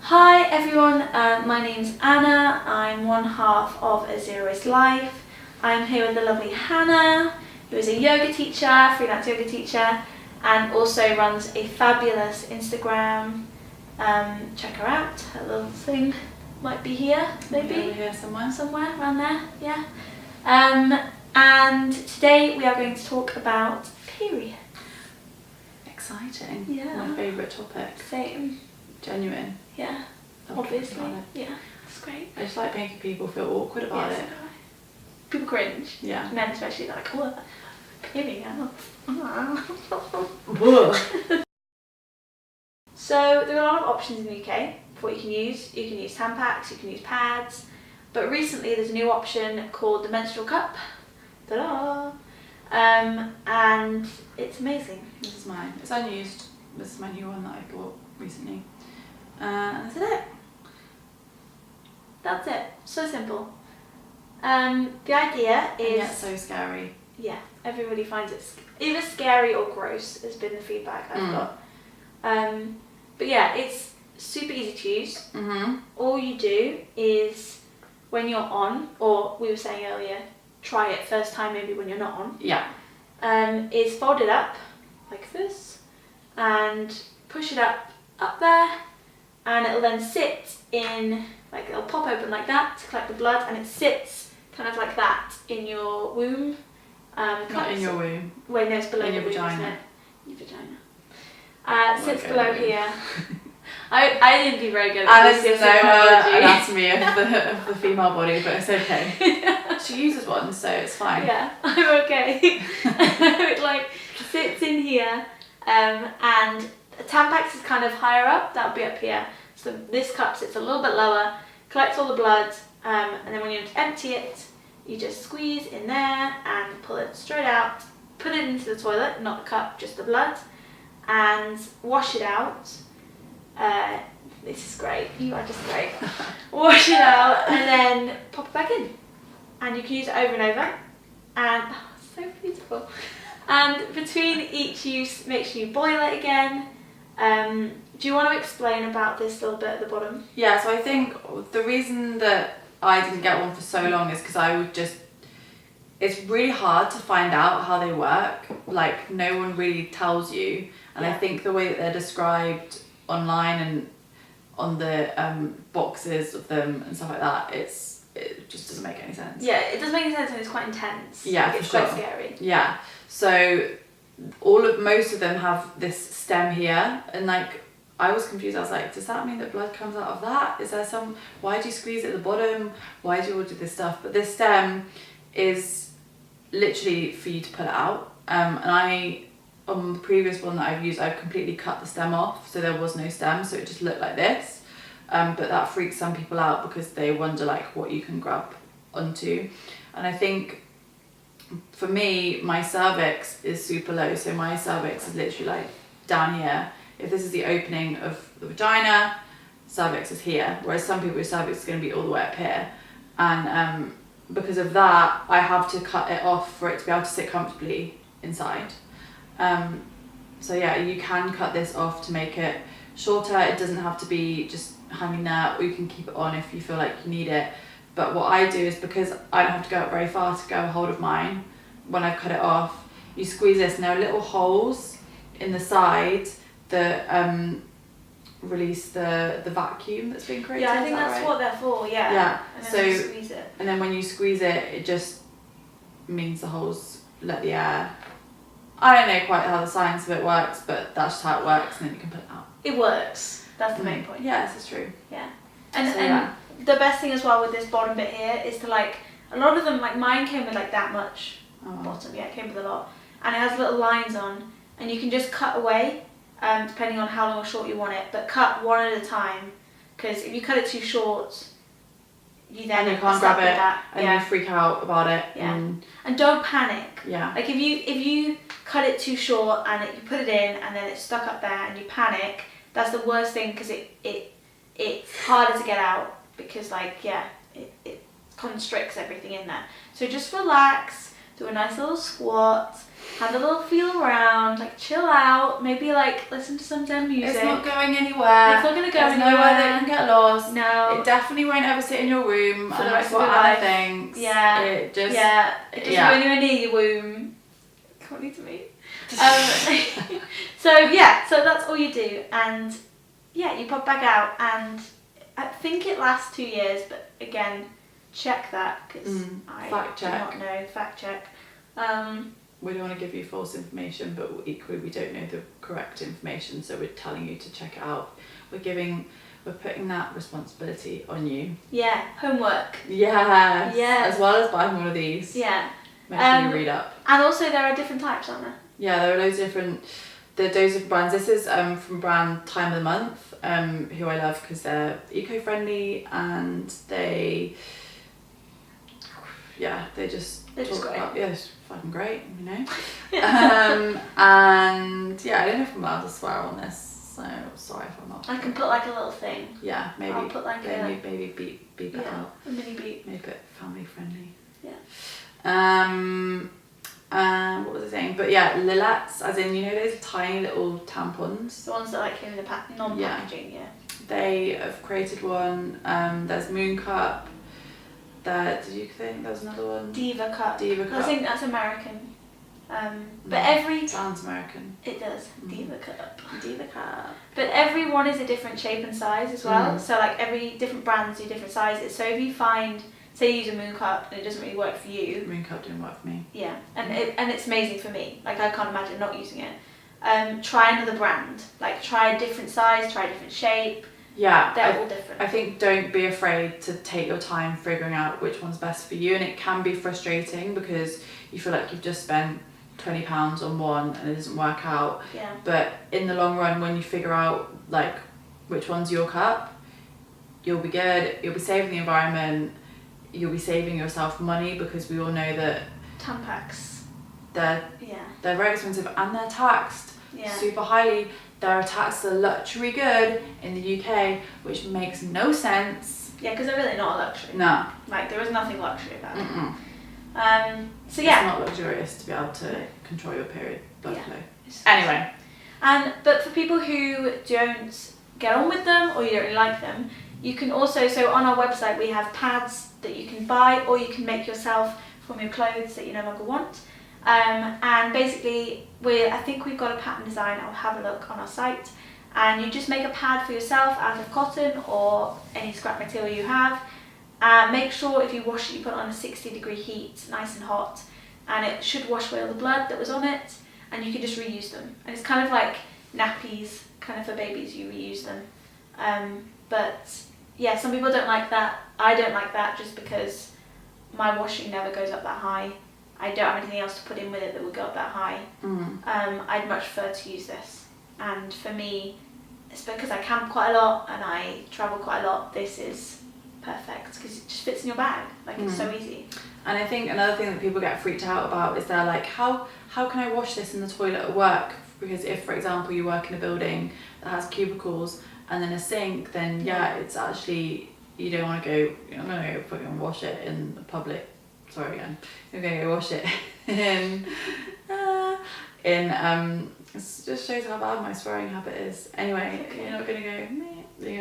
Hi everyone, my name's Anna. I'm one half of A Zero Waste Life. I'm here with the lovely Hannah, who is a yoga teacher, freelance yoga teacher, and also runs a fabulous Instagram. Check her out, her little thing might be here, maybe. Over here somewhere. Somewhere around there, yeah. And today we are going to talk about period. Exciting. Yeah. My favourite topic. Same. Genuine. Yeah. Love Obviously. talking about Yeah. It's great. I just like making people feel awkward about Yeah, it. so do I. People cringe. Yeah. Men especially, they're like, oh, period. So there are a lot of options in the UK for what you can use. You can use Tampax, you can use pads, but recently there's a new option called the menstrual cup. Ta-da! And it's amazing. This is mine. It's unused. This is my new one that I bought recently. And that's it. That's it. So simple. The idea is... And yet so scary. Yeah, everybody finds it either scary or gross has been the feedback I've got. But yeah, it's super easy to use. Mm-hmm. All you do is when you're on, or we were saying earlier, try it first time maybe when you're not on. Yeah. Is fold it up like this and push it up there, and it'll then sit in, like it'll pop open like that to collect the blood, and it sits kind of like that in your womb. Not in your womb. Wait, no, it's below in your womb, vagina. isn't it? Your vagina. Sits Okay, below okay. here. I didn't do very good at Alice this knows her psychology. anatomy of the female body, but it's okay. She uses one, so it's fine. Yeah, I'm okay. It like sits in here, and Tampax is kind of higher up. That'll be up here. So this cup sits a little bit lower, collects all the blood, and then when you empty it, you just squeeze in there and pull it straight out. Put it into the toilet, not the cup, just the blood, and wash it out. This is great. You are just great. Wash it out and then pop it back in. And you can use it over and over. And oh, so beautiful. And between each use, make sure you boil it again. Do you want to explain about this little bit at the bottom? Yeah, so I think the reason that I didn't get one for so long is because I would just... It's really hard to find out how they work. Like, no one really tells you. And I think the way that they're described online and on the boxes of them and stuff like that, it just doesn't make any sense. Yeah, it doesn't make any sense, and it's quite intense. Yeah, like, it's for quite sure. scary. Yeah. So most of them have this stem here, and like I was confused. I was like, does that mean that blood comes out of that? Is there some... Why do you squeeze it at the bottom? Why do you all do this stuff? But this stem is literally for you to pull it out. And on the previous one that I've used, I've completely cut the stem off, so there was no stem, so it just looked like this. But that freaks some people out because they wonder like what you can grab onto. And I think for me, my cervix is super low, so my cervix is literally like down here. If this is the opening of the vagina, cervix is here, whereas some people's cervix is going to be all the way up here. And because of that, I have to cut it off for it to be able to sit comfortably inside. So yeah, you can cut this off to make it shorter. It doesn't have to be just hanging there, or you can keep it on if you feel like you need it. But what I do is, because I don't have to go up very far to go hold of mine, when I've cut it off, you squeeze this, and there are little holes in the side that release the vacuum that's been created. Yeah, I think is that that's right? what they're for, yeah. Yeah, And then so you squeeze it. And then when you squeeze it, it just means the holes let the air... I don't know quite how the science of it works, but that's just how it works, and then you can put it out. It works. That's the main point. Yes, it's true. Yeah. And, So, and yeah. the best thing as well with this bottom bit here is to like, a lot of them, like mine came with like that much bottom, yeah, it came with a lot. And it has little lines on, and you can just cut away, depending on how long or short you want it, but cut one at a time, because if you cut it too short, you then And you can't stuck grab with it, that. and Yeah. you freak out about it. Yeah. And And don't panic. yeah. Like if you cut it too short and you put it in and then it's stuck up there and you panic, that's the worst thing, because it's harder to get out, because like, yeah, it constricts everything in there. So just relax, do a nice little squat, have a little feel around, like chill out, maybe like listen to some Zen music. It's not going anywhere. It's not going to go There's anywhere. nowhere that can get lost. No. It definitely won't ever sit in your womb. For the And rest that's of what your Anna life. thinks. Yeah. It just... It doesn't go anywhere near your womb. According to me. So that's all you do, and yeah, you pop back out, and I think it lasts 2 years, but again, check that because I do not know. Fact check. We don't want to give you false information, but equally we don't know the correct information, so we're telling you to check it out. We're putting that responsibility on you. Yeah, homework. Yes. Yeah. As well as buying one of these. Yeah. Make sure you read up. And also there are different types, aren't there? Yeah, there are loads of different brands. This is from brand Time of the Month, who I love because they're eco-friendly and they're just great. It's fucking great, you know. And yeah, I don't know if I'm allowed to swear on this, so sorry if I'm not. I can put like a little thing. Yeah, maybe. I'll put like maybe beep it out. A mini beep. Make it family friendly. Yeah. What was I saying? But yeah, Lillette's, as in, you know those tiny little tampons? The ones that like came in the non-packaging, yeah. They have created one. There's Moon Cup. Did you think there was another one? Diva Cup. I think that's American. But sounds American. It does. Diva Cup. Diva Cup. But every one is a different shape and size as well. So like every different brands do different sizes. So if you find, say you use a Moon Cup and it doesn't really work for you. Moon Cup didn't work for me. Yeah, and it's amazing for me. Like I can't imagine not using it. Try another brand. Like try a different size, try a different shape. Yeah, they're all different. I think don't be afraid to take your time figuring out which one's best for you, and it can be frustrating because you feel like you've just spent £20 on one and it doesn't work out. Yeah. But in the long run, when you figure out like which one's your cup, you'll be good. You'll be saving the environment. You'll be saving yourself money because we all know that Tampax. They're very expensive and they're taxed super highly. They're taxed a luxury good in the UK, which makes no sense. Yeah, because they're really not a luxury. No. Like there is nothing luxury about it. So it's not luxurious to be able to control your period blood flow. Anyway. But for people who don't get on with them or you don't really like them, you can also, so on our website we have pads that you can buy or you can make yourself from your clothes that you no longer want. And basically I think we've got a pattern design. I'll have a look on our site, and you just make a pad for yourself out of cotton or any scrap material you have. Make sure if you wash it, you put it on a 60-degree heat, nice and hot, and it should wash away all the blood that was on it, and you can just reuse them. And it's kind of like nappies, kind of for babies, you reuse them. But yeah, some people don't like that. I don't like that just because my washing never goes up that high. I don't have anything else to put in with it that would go up that high. I'd much prefer to use this. And for me, it's because I camp quite a lot and I travel quite a lot, this is perfect because it just fits in your bag. Like it's so easy. And I think another thing that people get freaked out about is they're like, how can I wash this in the toilet at work? Because if, for example, you work in a building that has cubicles and then a sink, then it's actually, you don't want to go, you're not going to go fucking wash it in the public. Sorry again. You're going to go wash it in it just shows how bad my swearing habit is. Anyway, you're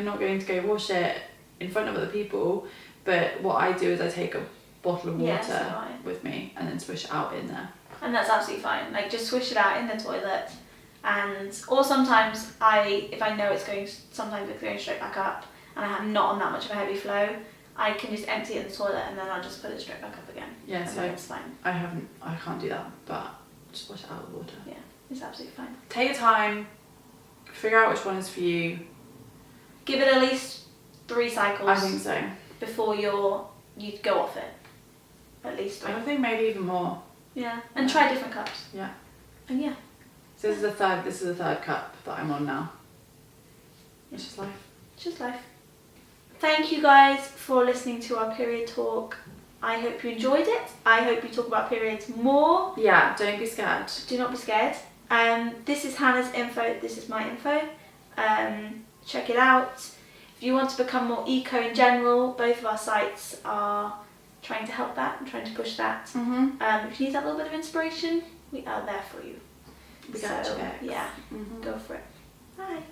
not going to go wash it in front of other people, but what I do is I take a bottle of water with me and then swish it out in there. And that's absolutely fine. Like just swish it out in the toilet, or sometimes if I know it's going straight back up and I have not on that much of a heavy flow, I can just empty it in the toilet and then I'll just put it straight back up again. Yeah, so it's fine. I can't do that, but just wash it out with water. Yeah, it's absolutely fine. Take your time, figure out which one is for you. Give it at least 3 cycles. I think so. Before you go off it. At least 3. I think maybe even more. Yeah, and try different cups. Yeah. And yeah. So this is the third cup that I'm on now. It's just life. It's just life. Thank you guys for listening to our period talk. I hope you enjoyed it. I hope you talk about periods more. Yeah, don't be scared. Do not be scared. This is Hannah's info, this is my info. Check it out. If you want to become more eco in general, both of our sites are trying to help that and trying to push that. Mm-hmm. If you need that little bit of inspiration, we are there for you. We got you back. Yeah, go for it. Bye.